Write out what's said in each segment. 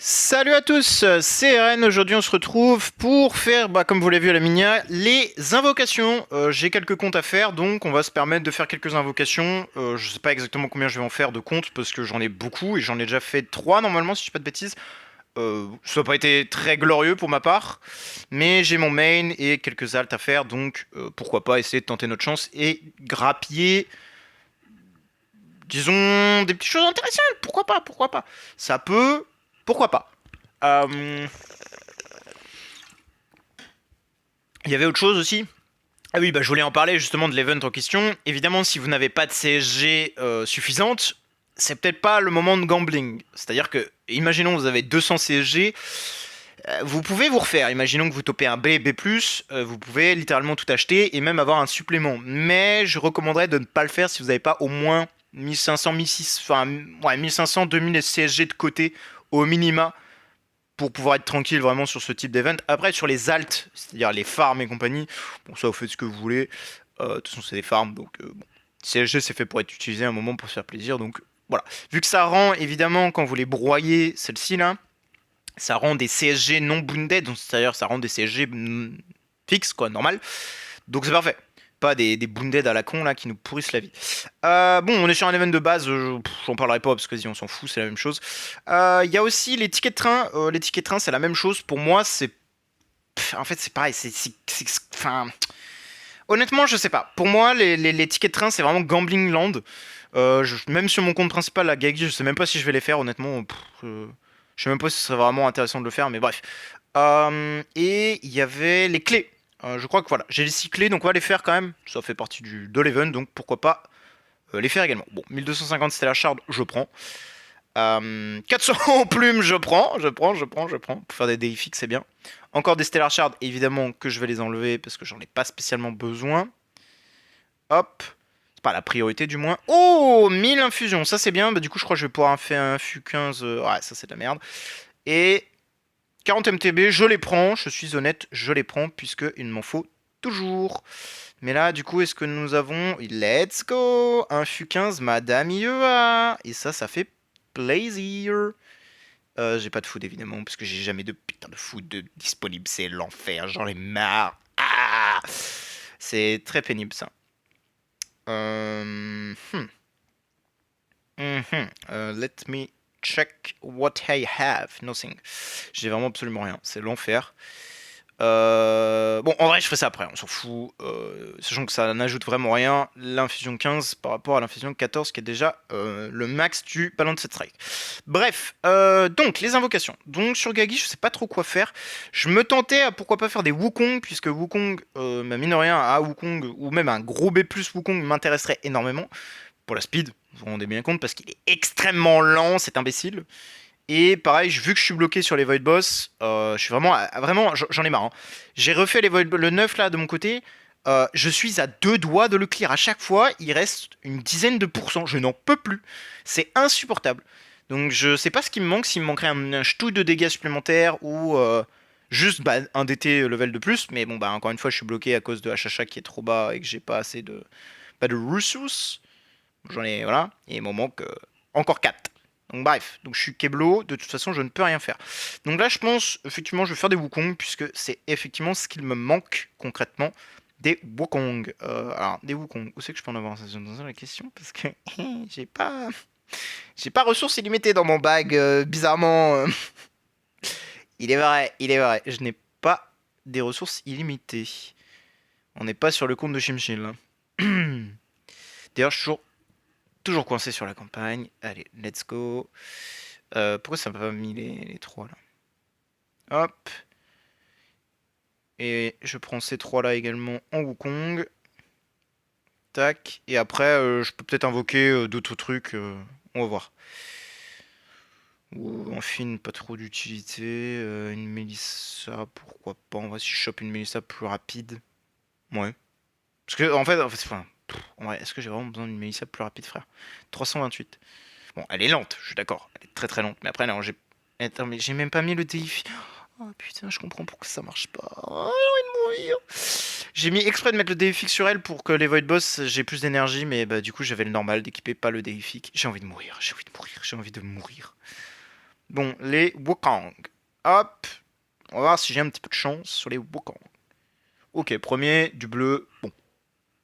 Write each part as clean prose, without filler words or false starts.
Salut à tous, c'est Ren. Aujourd'hui on se retrouve pour faire, comme vous l'avez vu à la minia, les invocations. J'ai quelques comptes à faire, donc on va se permettre de faire quelques invocations. Je sais pas exactement combien je vais en faire de comptes, parce que j'en ai beaucoup, et j'en ai déjà fait 3 normalement, si je dis pas de bêtises. Ça n'a pas été très glorieux pour ma part, mais j'ai mon main et quelques alts à faire, donc pourquoi pas essayer de tenter notre chance et grappiller, disons, des petites choses intéressantes. Pourquoi pas, pourquoi pas. Ça peut, pourquoi pas. Euh, Il y avait autre chose aussi. Ah oui, je voulais en parler justement de l'event en question. Évidemment, si vous n'avez pas de CSG suffisante, c'est peut-être pas le moment de gambling. C'est-à-dire que, imaginons vous avez 200 CSG, vous pouvez vous refaire. Imaginons que vous topez un B, B+, vous pouvez littéralement tout acheter et même avoir un supplément. Mais je recommanderais de ne pas le faire si vous n'avez pas au moins 1500, 1600, enfin, ouais, 1500, 2000 CSG de côté au minima pour pouvoir être tranquille vraiment sur ce type d'event. Après, sur les alts, c'est-à-dire les farms et compagnie, bon, ça, vous faites ce que vous voulez. De toute façon, c'est des farms, donc bon. CSG, c'est fait pour être utilisé un moment pour se faire plaisir, donc voilà. Vu que ça rend, évidemment, quand vous les broyez, celle-ci là, ça rend des CSG non bounded, donc c'est-à-dire ça rend des CSG fixes, quoi, normal. Donc c'est parfait. Pas des bounded à la con là qui nous pourrissent la vie. Bon, on est sur un event de base, j'en parlerai pas parce que vas-y, on s'en fout, c'est la même chose. Il y a aussi les tickets de train. Les tickets de train, c'est la même chose. Pour moi, c'est. En fait, c'est pareil. Enfin. Honnêtement, je sais pas. Pour moi, les tickets de train, c'est vraiment gambling land. Même sur mon compte principal, la Gagi, je sais même pas si je vais les faire, honnêtement. Je sais même pas si ce serait vraiment intéressant de le faire, mais bref. Et il y avait les clés. Je crois que voilà, j'ai les 6 clés, donc on va les faire quand même. Ça fait partie de l'event, donc pourquoi pas les faire également. Bon, 1250 Stellar Shard, je prends. 400 plumes, je prends. Pour faire des déifiques, c'est bien. Encore des Stellar Shards, évidemment que je vais les enlever parce que j'en ai pas spécialement besoin. Hop. C'est pas la priorité du moins. Oh, 1000 infusions, ça c'est bien. Du coup, je crois que je vais pouvoir en faire un FU15. Ouais, ça c'est de la merde. Et 40 MTB, je les prends. Je suis honnête, je les prends puisqu'il m'en faut toujours. Mais là, du coup, est-ce que nous avons... Let's go. Un FU15, Madame IEA. Et ça fait plaisir. J'ai pas de food évidemment, parce que j'ai jamais de putain de food disponible, c'est l'enfer, j'en ai marre. Ah, c'est très pénible ça. Let me check what I have. Nothing. J'ai vraiment absolument rien, c'est l'enfer. Bon, en vrai, je ferai ça après, on s'en fout. Sachant que ça n'ajoute vraiment rien. L'infusion 15 par rapport à l'infusion 14, qui est déjà le max du ballon de cette strike. Bref, donc les invocations. Donc sur Gagi, je sais pas trop quoi faire. Je me tentais à pourquoi pas faire des Wukong, puisque Wukong, mine de rien, à Wukong, ou même un gros B plus Wukong m'intéresserait énormément. Pour la speed, vous vous rendez bien compte, parce qu'il est extrêmement lent, cet imbécile. Et pareil, vu que je suis bloqué sur les Void Boss, je suis vraiment, j'en ai marre, hein. J'ai refait le 9 là de mon côté. Je suis à 2 doigts de le clear. À chaque fois, il reste une dizaine de pourcents. Je n'en peux plus. C'est insupportable. Donc je sais pas ce qui me manque, s'il me manquerait un ch'touille de dégâts supplémentaires ou juste un DT level de plus. Mais bon, encore une fois, je suis bloqué à cause de HHA qui est trop bas et que j'ai pas assez de. Pas de ressources. J'en ai, voilà. Et il m'en manque encore 4. Donc bref, donc je suis Keblo, de toute façon je ne peux rien faire. Donc là je pense, effectivement je vais faire des Wukong, puisque c'est effectivement ce qu'il me manque concrètement, des Wukong. Alors, des Wukong, où c'est que je peux en avoir? C'est la question, parce que j'ai pas... J'ai pas ressources illimitées dans mon bag, bizarrement. Il est vrai, je n'ai pas des ressources illimitées. On n'est pas sur le compte de Shimshil, là. D'ailleurs je suis toujours coincé sur la campagne. Allez, let's go. Pourquoi ça m'a pas mis les 3 là? Hop. Et je prends ces 3 là également en Wukong. Tac. Et après, je peux peut-être invoquer d'autres trucs. On va voir. Ou en fine, pas trop d'utilité. Une Mélissa, pourquoi pas. On va si je chope une Mélissa plus rapide. Ouais. Parce que, enfin, en vrai, est-ce que j'ai vraiment besoin d'une Mélissa plus rapide, frère? 328. Bon, elle est lente, je suis d'accord. Elle est très très lente. Mais après, non, j'ai. Attends, mais j'ai même pas mis le défi. Oh putain, je comprends pourquoi ça marche pas. Oh, j'ai envie de mourir. J'ai mis exprès de mettre le déifique sur elle pour que les Void Boss j'ai plus d'énergie, mais du coup j'avais le normal d'équiper pas le déifique. J'ai envie de mourir, j'ai envie de mourir, j'ai envie de mourir. Bon, les Wukong. Hop. On va voir si j'ai un petit peu de chance sur les Wukong. Ok, premier, du bleu. Bon.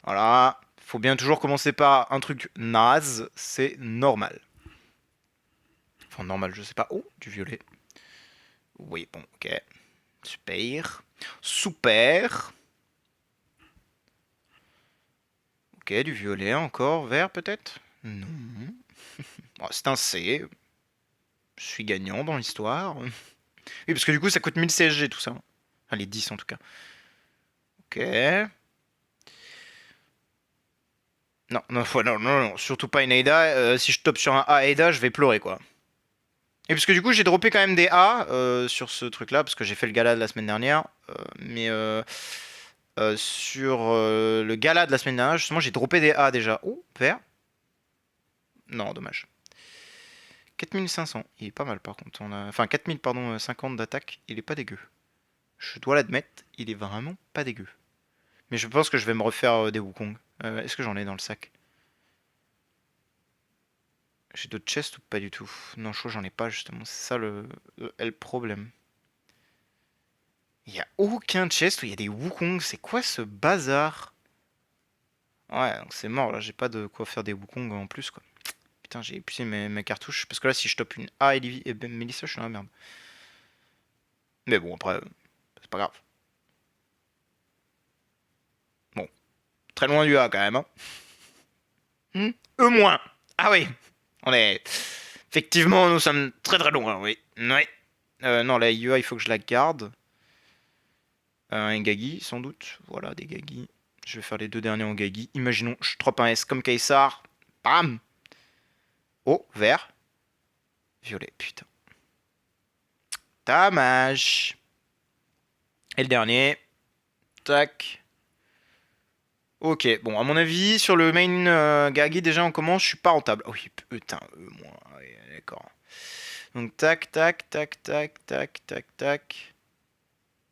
Voilà. Faut bien toujours commencer par un truc naze. C'est normal. Enfin, normal, je sais pas. Oh, du violet. Oui, bon, ok. Super. Super. Ok, du violet encore. Vert, peut-être? Non. Bon, c'est un C. Je suis gagnant dans l'histoire. Oui, parce que du coup, ça coûte 1000 CSG tout ça. Enfin, les 10 en tout cas. Ok. Non, non, non, non, non, surtout pas une Aida. Si je top sur un A Aida, je vais pleurer quoi. Et parce que du coup, j'ai droppé quand même des A sur ce truc-là, parce que j'ai fait le gala de la semaine dernière. Sur le gala de la semaine dernière, justement, j'ai droppé des A déjà. Oh, vert. Non, dommage. 4500, il est pas mal par contre. Enfin, 4000, pardon, 50 d'attaque, il est pas dégueu. Je dois l'admettre, il est vraiment pas dégueu. Mais je pense que je vais me refaire des Wukong. Est-ce que j'en ai dans le sac? J'ai d'autres chests ou pas du tout? Non, je crois que j'en ai pas justement. C'est ça le problème. Il y a aucun chest où il y a des Wukong. C'est quoi ce bazar? Ouais, donc c'est mort là. J'ai pas de quoi faire des Wukong en plus quoi. Putain, j'ai épuisé mes cartouches. Parce que là, si je top une A et Melissa, je suis dans la merde. Mais bon, après, c'est pas grave. Bon, très loin du A quand même. Hein. E-. Ah oui, on est. Effectivement, nous sommes très très loin, oui. Ouais. Non, la IEA, il faut que je la garde. Un Gagi, sans doute. Voilà, des Gagi. Je vais faire les deux derniers en Gagi. Imaginons, je drop un S comme Kaysar. Bam. Oh, vert. Violet, putain. Dommage. Et le dernier. Tac. Ok, bon, à mon avis, sur le main Gagi, déjà, on commence, je suis pas rentable. Oh, oui, putain, moi, ouais, d'accord. Donc, tac, tac, tac, tac, tac, tac, tac.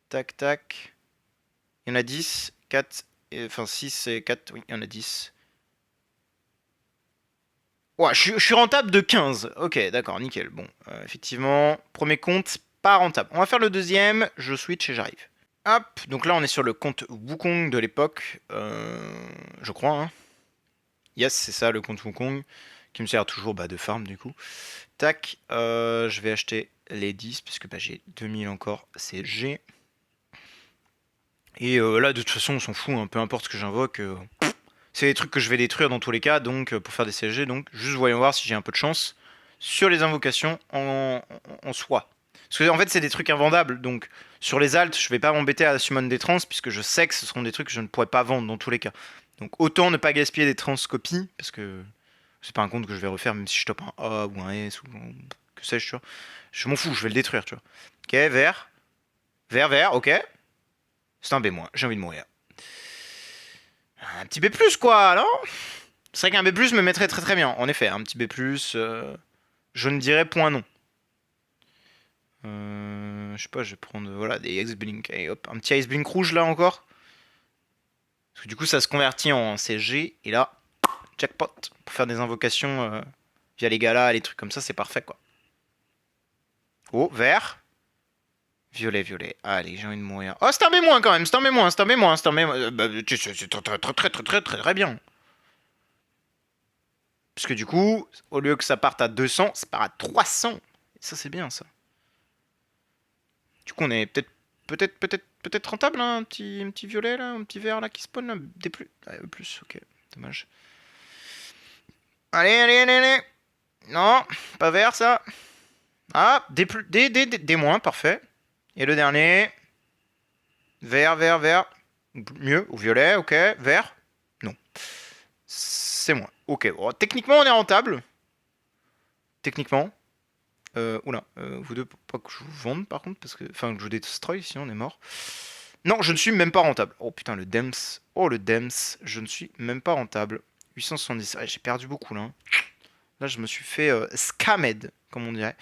Tac, tac. Il y en a 10, 4, enfin 6 et 4, oui, il y en a 10. Ouais, je suis rentable de 15. Ok, d'accord, nickel. Bon, effectivement, premier compte, pas rentable. On va faire le deuxième, je switch et j'arrive. Hop, donc là on est sur le compte Wukong de l'époque, je crois. Hein. Yes, c'est ça le compte Wukong, qui me sert toujours de farm du coup. Tac, je vais acheter les 10, puisque j'ai 2000 encore CSG. Et là de toute façon on s'en fout, hein, peu importe ce que j'invoque. C'est des trucs que je vais détruire dans tous les cas, donc pour faire des CSG, donc juste voyons voir si j'ai un peu de chance sur les invocations en soi. Parce que en fait c'est des trucs invendables, donc sur les alts je vais pas m'embêter à summon des trans puisque je sais que ce seront des trucs que je ne pourrais pas vendre dans tous les cas. Donc autant ne pas gaspiller des trans copies, parce que c'est pas un compte que je vais refaire même si je top un A ou un S ou que sais-je, tu vois. Je m'en fous, je vais le détruire, tu vois. Ok, vert. Vert, vert, ok. C'est un B-, j'ai envie de mourir. Un petit B+, quoi, non? C'est vrai qu'un B+, me mettrait très très bien. En effet, un petit B+, je ne dirais point non. Je sais pas, je vais prendre voilà, des X-Blink. Et hop, un petit Ice-Blink rouge là encore. Parce que du coup, ça se convertit en CSG. Et là, jackpot. Pour faire des invocations via les galas, les trucs comme ça, c'est parfait quoi. Oh, vert. Violet, violet. Allez, j'ai envie de mourir. Oh, c'est un B- quand même, c'est un B-, c'est un B-, c'est un B-. C'est très bien. Parce que du coup, au lieu que ça parte à 200, ça part à 300. Et ça, c'est bien ça. Du coup, on est peut-être rentable, hein, un petit violet là, un petit vert là qui spawn là, des plus. Ouais, plus, ok, dommage. Allez, allez, allez, allez. Non, pas vert ça. Ah, des plus, des moins, parfait. Et le dernier. Vert, vert, vert. Mieux, ou violet, ok. Vert. Non. C'est moins. Ok, bon, techniquement on est rentable. Techniquement. Oula, vous deux, pas que je vous vende par contre, parce que. Enfin, que je vous destroy, sinon on est mort. Non, je ne suis même pas rentable. Oh putain, le Dems. Oh, le Dems. Je ne suis même pas rentable. 870. Ouais, j'ai perdu beaucoup là. Là, je me suis fait scammed, comme on dirait.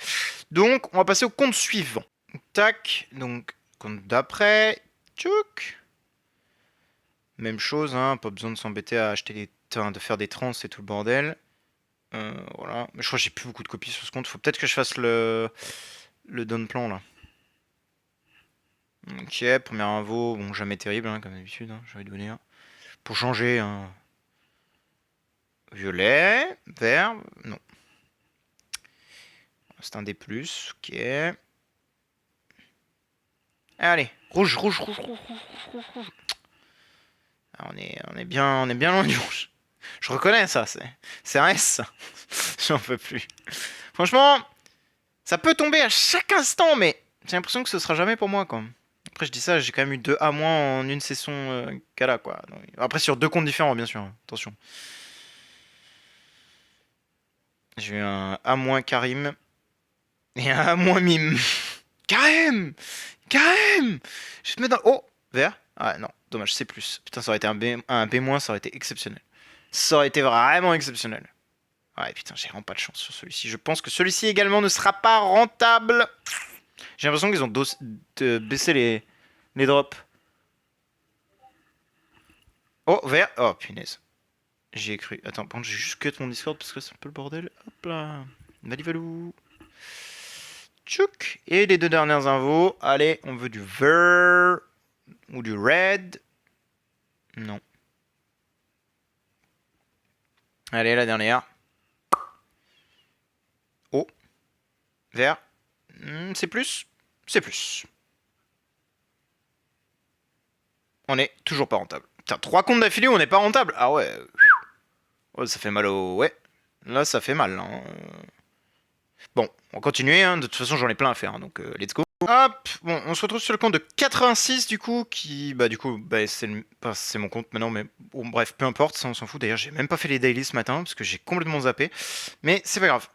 Donc, on va passer au compte suivant. Tac. Donc, compte d'après. Tchouk. Même chose, hein. Pas besoin de s'embêter à acheter de faire des trans et tout le bordel. Voilà. Mais je crois que j'ai plus beaucoup de copies sur ce compte. Faut peut-être que je fasse le down plan là. Ok, première info. Bon, jamais terrible, hein, comme d'habitude. Hein, j'ai envie de vous dire. Pour changer, hein. Violet, vert, non. C'est un D+, ok. Allez, rouge, rouge, rouge, rouge, rouge, rouge. Ah, on est bien loin du rouge. Je reconnais ça, c'est un S, ça. J'en peux plus. Franchement, ça peut tomber à chaque instant, mais j'ai l'impression que ce sera jamais pour moi, quoi. Après, je dis ça, j'ai quand même eu 2 A- en une session Kala, quoi. Donc, après, sur 2 comptes différents, bien sûr. Hein. Attention. J'ai eu un A- Karim et un A- Mime. Karim Karim Je te mets dans... Oh Vert. Ah non, dommage, c'est plus. Putain, ça aurait été un B-, ça aurait été exceptionnel. Ça aurait été vraiment exceptionnel. Ouais, putain, j'ai vraiment pas de chance sur celui-ci. Je pense que celui-ci également ne sera pas rentable. J'ai l'impression qu'ils ont baissé les drops. Oh, vert. Oh, punaise. J'y ai cru. Attends, par contre, j'ai juste cut mon Discord parce que c'est un peu le bordel. Hop là. Valivalou. Tchouk. Et les 2 dernières infos. Allez, on veut du vert ou du red. Non. Allez, la dernière. Oh. Vert. C'est plus. C'est plus. On est toujours pas rentable. Putain, 3 comptes d'affilée où on n'est pas rentable. Ah ouais. Oh, ça fait mal au... Ouais. Là, ça fait mal. Hein. Bon, on va continuer. Hein. De toute façon, j'en ai plein à faire. Hein, donc, let's go. Hop. Bon, on se retrouve sur le compte de 86 du coup. Qui, bah, du coup, bah, c'est mon compte maintenant. Mais bon, bref, peu importe. Ça, on s'en fout. D'ailleurs, j'ai même pas fait les dailies ce matin. Parce que j'ai complètement zappé. Mais c'est pas grave.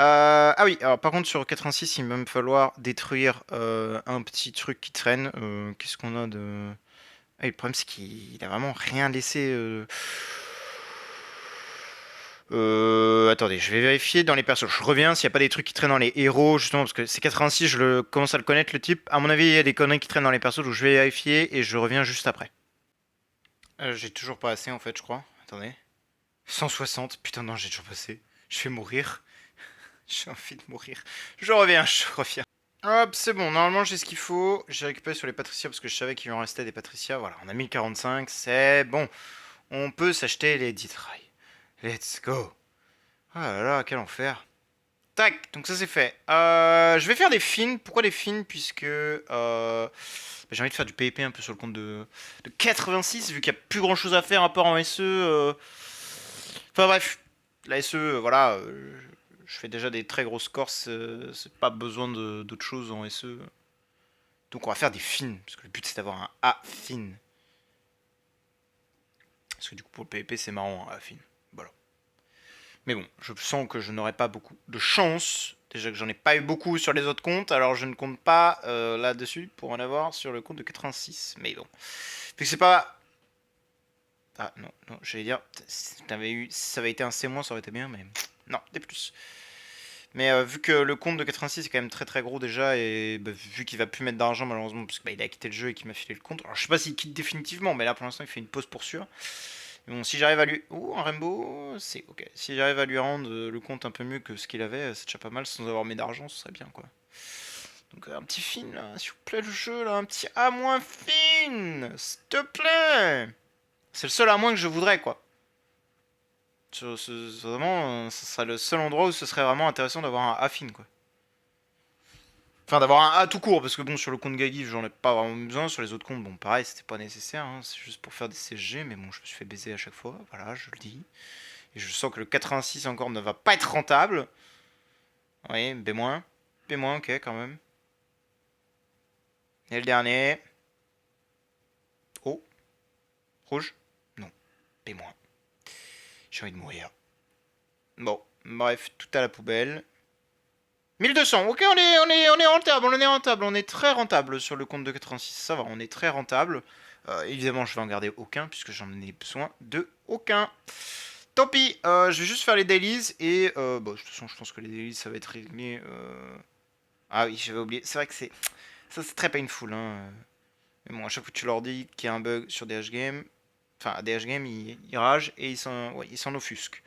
Ah oui, alors par contre sur 86, il va me falloir détruire un petit truc qui traîne. Qu'est-ce qu'on a de... Ah, le problème c'est qu'il a vraiment rien laissé. Attendez, je vais vérifier dans les persos. Je reviens s'il n'y a pas des trucs qui traînent dans les héros, justement, parce que c'est 86, commence à le connaître le type. À mon avis, il y a des conneries qui traînent dans les persos, donc je vais vérifier et je reviens juste après. J'ai toujours pas assez en fait, je crois. Attendez. 160, putain non, j'ai toujours pas assez. Je vais mourir. J'ai envie de mourir. Je reviens, je reviens. Hop, c'est bon, normalement j'ai ce qu'il faut. J'ai récupéré sur les Patricia parce que je savais qu'il en restait des Patricia. Voilà, on a 1045, c'est bon. On peut s'acheter les 10 trails. Let's go. Ah là là, quel enfer. Tac, donc ça c'est fait. Je vais faire des fins. Pourquoi des fins? Puisque j'ai envie de faire du PvP un peu sur le compte de 86, vu qu'il n'y a plus grand chose à faire à part en SE. Enfin bref, la SE, voilà. Je fais déjà des très gros scores, c'est pas besoin d'autre chose en SE. Donc on va faire des fins, parce que le but c'est d'avoir un A fin. Parce que du coup pour le PvP c'est marrant un A fin. Voilà. Mais bon, je sens que je n'aurai pas beaucoup de chance. Déjà que j'en ai pas eu beaucoup sur les autres comptes, alors je ne compte pas là-dessus pour en avoir sur le compte de 86. Mais bon. Fait que c'est pas... Ah non, non, j'allais dire, si ça avait été un C-, ça aurait été bien, mais... Non, des plus. Mais vu que le compte de 86 est quand même très très gros déjà, et bah, vu qu'il va plus mettre d'argent malheureusement, parce qu'il a quitté le jeu et qu'il m'a filé le compte. Alors je sais pas s'il quitte définitivement, mais là pour l'instant il fait une pause pour sûr. Mais bon, si j'arrive à lui... Ouh, un Rainbow, c'est ok. Si j'arrive à lui rendre le compte un peu mieux que ce qu'il avait, c'est déjà pas mal, sans avoir mis d'argent, ce serait bien quoi. Donc un petit fin là, s'il vous plaît le jeu là, un petit A- fin, s'il te plaît. C'est le seul A- que je voudrais quoi. Vraiment, ce serait le seul endroit où ce serait vraiment intéressant d'avoir un A fin quoi. Enfin, d'avoir un A tout court, parce que bon, sur le compte Gagif, j'en ai pas vraiment besoin. Sur les autres comptes, bon, pareil, c'était pas nécessaire. Hein, c'est juste pour faire des CSG, mais bon, je me suis fait baiser à chaque fois. Voilà, je le dis. Et je sens que le 86 encore ne va pas être rentable. Oui, B-. B-, ok, quand même. Et le dernier. Oh, rouge? Non, B-. J'ai envie de mourir. Bon, bref, tout à la poubelle. 1200, ok, on est rentable, on est rentable, on est très rentable sur le compte de 86, ça va, on est très rentable. Évidemment, je vais en garder aucun, puisque j'en ai besoin de aucun. Tant pis, je vais juste faire les dailies, et bon, de toute façon, je pense que les dailies, ça va être réglé. Ah oui, j'avais oublié, c'est vrai que c'est... Ça, c'est très painful, hein. Mais bon, à chaque fois que tu leur dis qu'il y a un bug sur DH Game, enfin, DH Game, ils ragent, et ils s'en offusquent.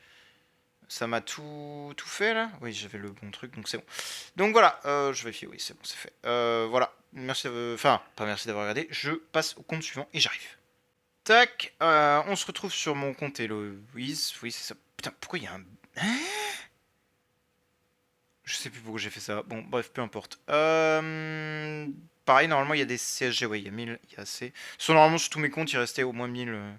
Ça m'a tout fait là. Oui, j'avais le bon truc, donc c'est bon. Donc voilà, je vérifie, oui, c'est bon, c'est fait. Voilà, merci enfin, pas merci d'avoir regardé. Je passe au compte suivant et j'arrive. Tac, on se retrouve sur mon compte Héloïse. Oui, c'est ça. Putain, pourquoi il y a un... Hein, je sais plus pourquoi j'ai fait ça. Bon, bref, peu importe. Pareil, normalement, il y a des CSG. Ouais, il y a 1000, il y a assez. Normalement, sur tous mes comptes, il restait au moins 1000.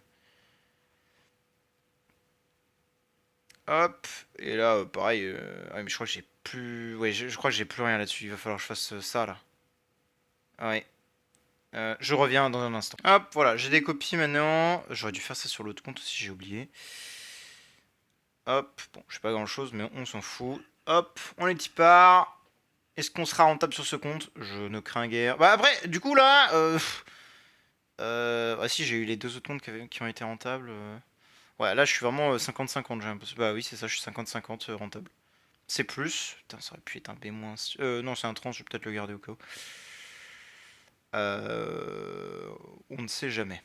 Hop. Et là, pareil. Ouais, mais je crois que j'ai plus... Ouais, je crois que j'ai plus rien là-dessus. Il va falloir que je fasse ça, là. Ouais. Je reviens dans un instant. Hop, voilà, j'ai des copies maintenant. J'aurais dû faire ça sur l'autre compte aussi, j'ai oublié. Hop, bon, je sais pas grand chose, mais on s'en fout. Hop, on les part. Est-ce qu'on sera rentable sur ce compte? Je ne crains guère. Bah après, du coup là, ah si, j'ai eu les deux autres comptes qui ont été rentables. Ouais, là je suis vraiment 50-50. Bah oui, c'est ça, je suis 50-50 rentable. C'est plus. Putain, ça aurait pu être un B-. Non, c'est un 30, je vais peut-être le garder au cas où. On ne sait jamais.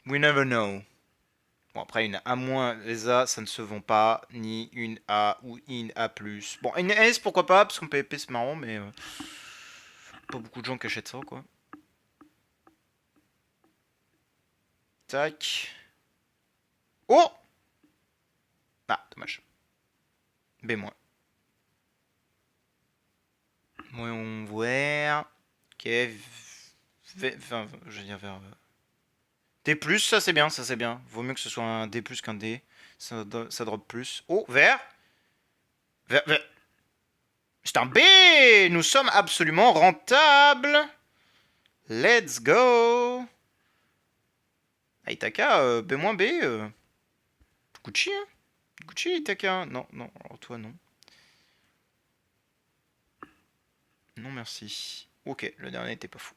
We never know. Bon, après, une A-, les A, ça ne se vend pas, ni une A ou une A+. Bon, une S, pourquoi pas, parce qu'en PvP, c'est marrant, mais pas beaucoup de gens qui achètent ça, quoi. Tac. Oh! Ah, dommage. B-. Moyen vert. Ok. Enfin, je veux dire vers... D+, ça c'est bien, ça c'est bien. Vaut mieux que ce soit un D+, qu'un D. Ça drop plus. Oh, vert. Vert. C'est un B! Nous sommes absolument rentables. Let's go! Ah, Itaka, B-, Gucci, hein? Gucci, Itaka. Non, non, alors toi, non. Non, merci. Ok, le dernier était pas fou.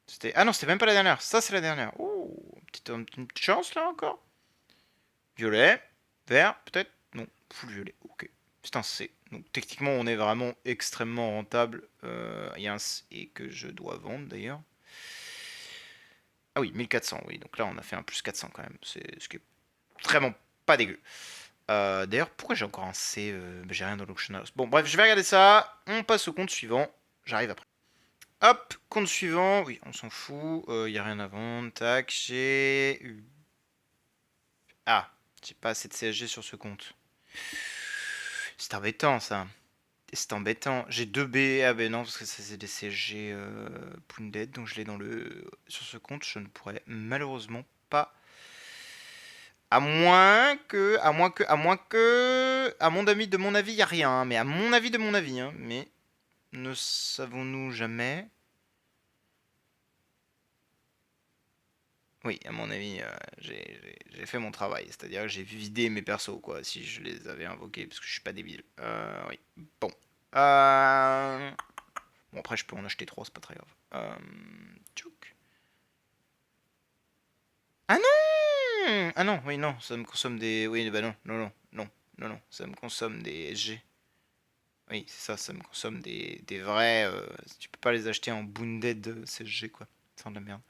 C'était... Ah non, c'était même pas la dernière. Ça, c'est la dernière. Oh, une petite chance, là, encore. Violet. Vert, peut-être. Non, full violet. Ok. C'est un C. Donc, techniquement, on est vraiment extrêmement rentable. Il y a un C que je dois vendre, d'ailleurs. Ah oui, 1400, oui. Donc là, on a fait un plus 400 quand même. C'est ce qui est vraiment pas dégueu. D'ailleurs, pourquoi j'ai encore un C? J'ai rien dans l'auction house. Bon, bref, je vais regarder ça. On passe au compte suivant. J'arrive après. Hop, compte suivant. Oui, on s'en fout. Il n'y a rien à vendre. Tac, j'ai... Ah, j'ai pas assez de CSG sur ce compte. C'est embêtant, ça. C'est embêtant. J'ai 2 B. Ah ben non, parce que ça, c'est des CSG Pounded. Donc je l'ai dans le... Sur ce compte, je ne pourrais malheureusement pas... À mon avis, il n'y a rien, hein, mais à mon avis, hein, mais ne savons-nous jamais? Oui, à mon avis, j'ai fait mon travail, c'est-à-dire que j'ai vidé mes persos, quoi, si je les avais invoqués, parce que je suis pas débile. Oui, bon. Bon, après, je peux en acheter 3, c'est pas très grave. Tchouk. Ah non! Ah non, oui, non, ça me consomme des... Oui, bah non, ça me consomme des SG. Oui, c'est ça, ça me consomme des vrais. Tu peux pas les acheter en Bounded CSG, quoi. C'est de la merde.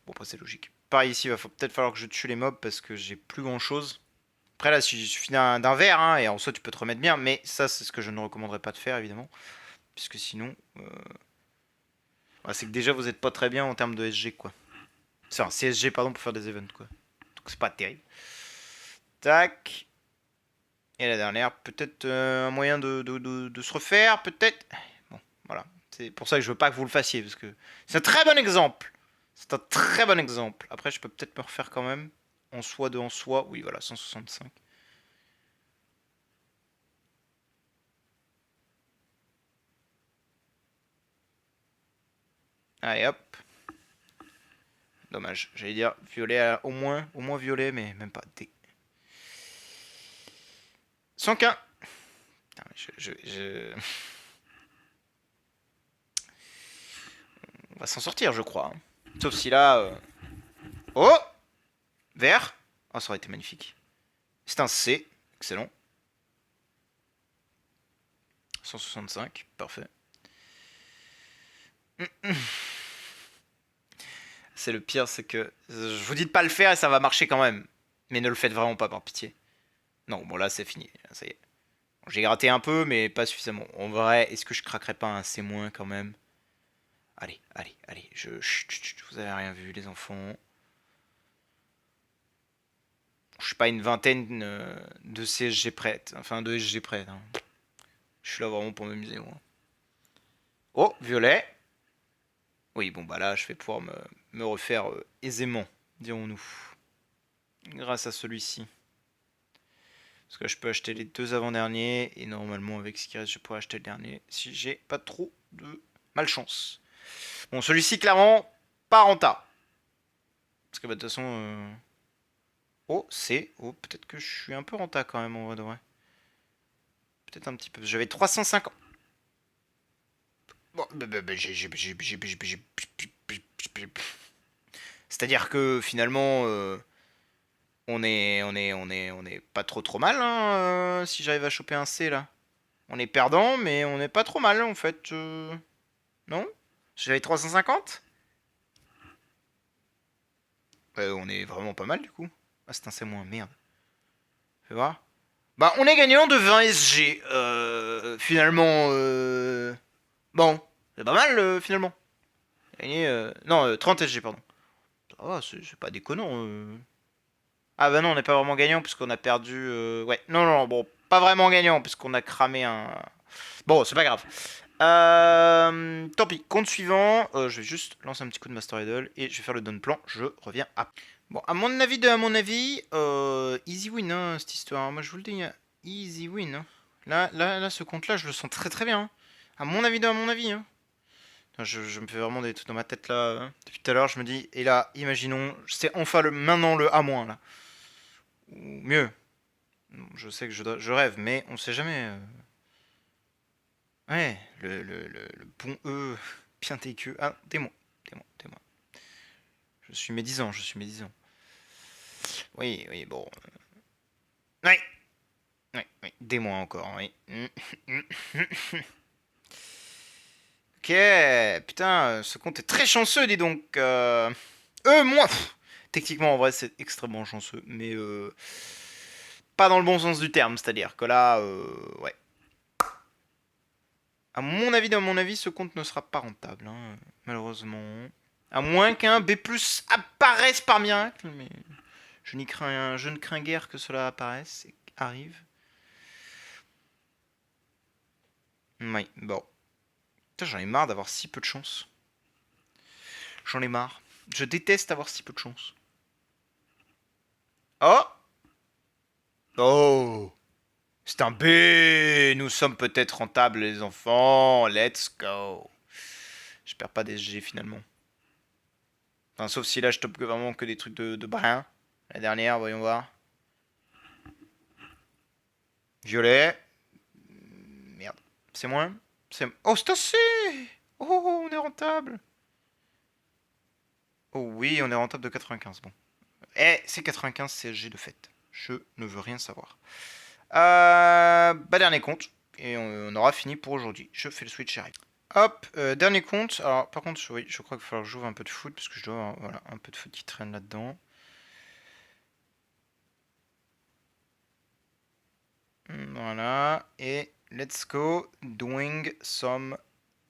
Bon, après, c'est logique. Pareil, ici, il va peut-être falloir que je tue les mobs parce que j'ai plus grand chose. Après, là, si je suffit d'un verre, hein, et en soi, tu peux te remettre bien, mais ça, c'est ce que je ne recommanderais pas de faire, évidemment. Puisque sinon. C'est que déjà, vous êtes pas très bien en termes de SG, quoi. C'est un CSG, pardon, pour faire des events, quoi. Donc, c'est pas terrible. Tac. Et la dernière, peut-être un moyen de se refaire, peut-être. Bon, voilà. C'est pour ça que je veux pas que vous le fassiez, parce que c'est un très bon exemple. C'est un très bon exemple. Après, je peux peut-être me refaire quand même. En soi de en soi. Oui, voilà, 165. Allez, hop. Dommage. J'allais dire violet, au moins violet, mais même pas. D. 115. Putain, On va s'en sortir, je crois, hein. Sauf si là... Oh! Vert. Oh, ça aurait été magnifique. C'est un C. Excellent. 165. Parfait. C'est le pire, c'est que je vous dis de pas le faire et ça va marcher quand même. Mais ne le faites vraiment pas par pitié. Non, bon là c'est fini, ça y est. J'ai gratté un peu, mais pas suffisamment. En vrai, est-ce que je craquerais pas un C- quand même? Allez, allez, allez. Chut, chut, chut, vous avez rien vu, les enfants. Je suis pas une vingtaine de CSG prêtes. Enfin, de SG prêtes. Hein. Je suis là vraiment pour m'amuser, moi. Oh, violet. Oui, bon, bah là, je vais pouvoir me refaire aisément, dirons-nous. Grâce à celui-ci. Parce que je peux acheter les deux avant-derniers. Et normalement, avec ce qui reste, je pourrais acheter le dernier. Si j'ai pas trop de malchance. Bon, celui-ci, clairement, pas renta. Parce que, bah, de toute façon... Oh, c'est... Oh, peut-être que je suis un peu renta quand même, en vrai de vrai. Peut-être un petit peu. J'avais 350... Bon, c'est-à-dire que, finalement... on est pas trop mal, hein, si j'arrive à choper un C, là. On est perdant, mais on est pas trop mal, en fait. Non? J'avais 350. On est vraiment pas mal, du coup. Ah, c'est un C-, merde. Fais voir. Bah, on est gagnant de 20 SG. Finalement, bon, c'est pas mal, finalement. Gagné, non, 30 SG, pardon. Oh, c'est pas déconnant. Ah bah non, on n'est pas vraiment gagnant puisqu'on a perdu... Ouais, non, non, bon, pas vraiment gagnant puisqu'on a cramé un... Bon, c'est pas grave. Tant pis, compte suivant. Je vais juste lancer un petit coup de Master Idol et je vais faire le down plan. Je reviens après. Bon, à mon avis, easy win, hein, cette histoire. Moi, je vous le dis, hein, easy win. Hein. Là, ce compte-là, je le sens très très bien. Hein. À mon avis. Hein. Je me fais vraiment des trucs dans ma tête là. Hein. Depuis tout à l'heure, je me dis, et là, imaginons, c'est enfin maintenant le A-, là. Ou mieux. Je sais que je rêve, mais on sait jamais. Ouais, le bon E, bien dégueu. Ah, témoin. Je suis médisant, Oui, oui, bon. Ouais, oui, des mois encore, oui. Ok, putain, ce compte est très chanceux, dis donc. Moi. Techniquement, en vrai, c'est extrêmement chanceux, mais pas dans le bon sens du terme, c'est-à-dire que là, ouais. Dans mon avis, ce compte ne sera pas rentable, hein, malheureusement. À moins qu'un B+ apparaisse par miracle, mais je ne crains guère que cela apparaisse et arrive. Oui, bon. Putain, j'en ai marre d'avoir si peu de chance. J'en ai marre. Je déteste avoir si peu de chance. Oh! Oh! C'est un B! Nous sommes peut-être rentables, les enfants. Let's go! Je perds pas des G finalement. Enfin, sauf si là je top vraiment que des trucs de brin. La dernière, voyons voir. Violet. Merde. C'est moins? Oh, c'est assez! Oh, on est rentable! Oh oui, on est rentable de 95. Bon. Eh, c'est 95 CSG de fait. Je ne veux rien savoir. Bah, dernier compte. Et on aura fini pour aujourd'hui. Je fais le switch, j'arrive. Hop, dernier compte. Alors, par contre, oui, je crois qu'il va falloir que j'ouvre un peu de foot. Parce que je dois avoir voilà, un peu de foot qui traîne là-dedans. Voilà. Et let's go doing some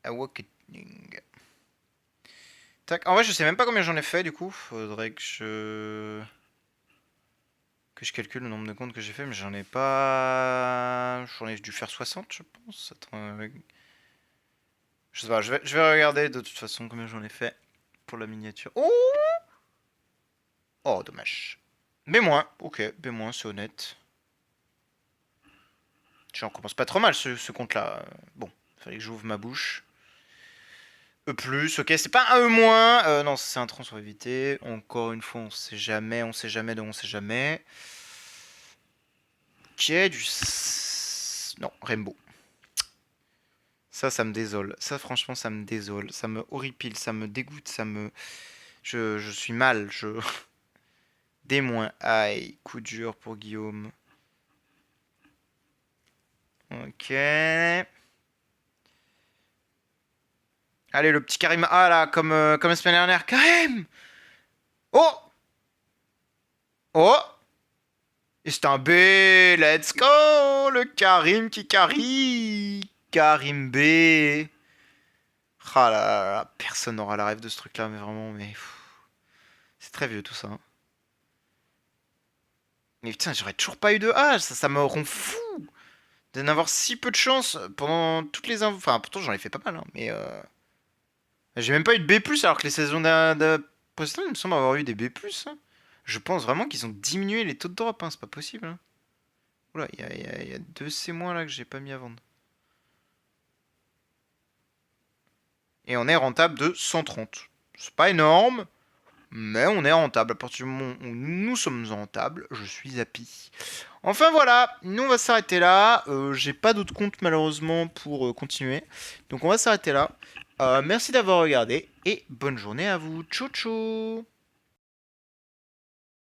awakening. Tac. En vrai, je sais même pas combien j'en ai fait du coup. Faudrait que je calcule le nombre de comptes que j'ai fait, mais j'en ai pas. J'en ai dû faire 60, je pense. Attends, je sais pas, je vais regarder de toute façon combien j'en ai fait pour la miniature. Oh, oh dommage. B-, ok, B-, c'est honnête. J'en commence pas trop mal ce compte-là. Bon, fallait que j'ouvre ma bouche. E+, ok, c'est pas un E-. Non, c'est un trans, on va éviter. Encore une fois, on sait jamais de on sait jamais. Ok, non, Rainbow. Ça me désole. Ça, franchement, ça me désole. Ça me horripile, ça me dégoûte, Je suis mal, Des-. Aïe, coup dur pour Guillaume. Ok. Allez, le petit Karim A, là, comme la semaine dernière. Karim! Oh! Oh! Et c'est un B, let's go! Le Karim qui carry! Karim B. Ah là là là, personne n'aura la rêve de ce truc-là, mais vraiment, mais... C'est très vieux tout ça. Hein. Mais putain, j'aurais toujours pas eu de A, ça me rend fou de n'avoir si peu de chance pendant toutes les infos. Enfin, pourtant j'en ai fait pas mal, hein, mais... J'ai même pas eu de B+, alors que les saisons précédentes, il me semble avoir eu des B+. Hein. Je pense vraiment qu'ils ont diminué les taux de drop, hein, c'est pas possible. Hein. Oula, il y a 2 C- là que j'ai pas mis à vendre. Et on est rentable de 130. C'est pas énorme, mais on est rentable. À partir du moment où nous sommes rentables, je suis happy. Enfin voilà, nous on va s'arrêter là. J'ai pas d'autres comptes malheureusement pour continuer. Donc on va s'arrêter là. Merci d'avoir regardé et bonne journée à vous. Ciao ciao.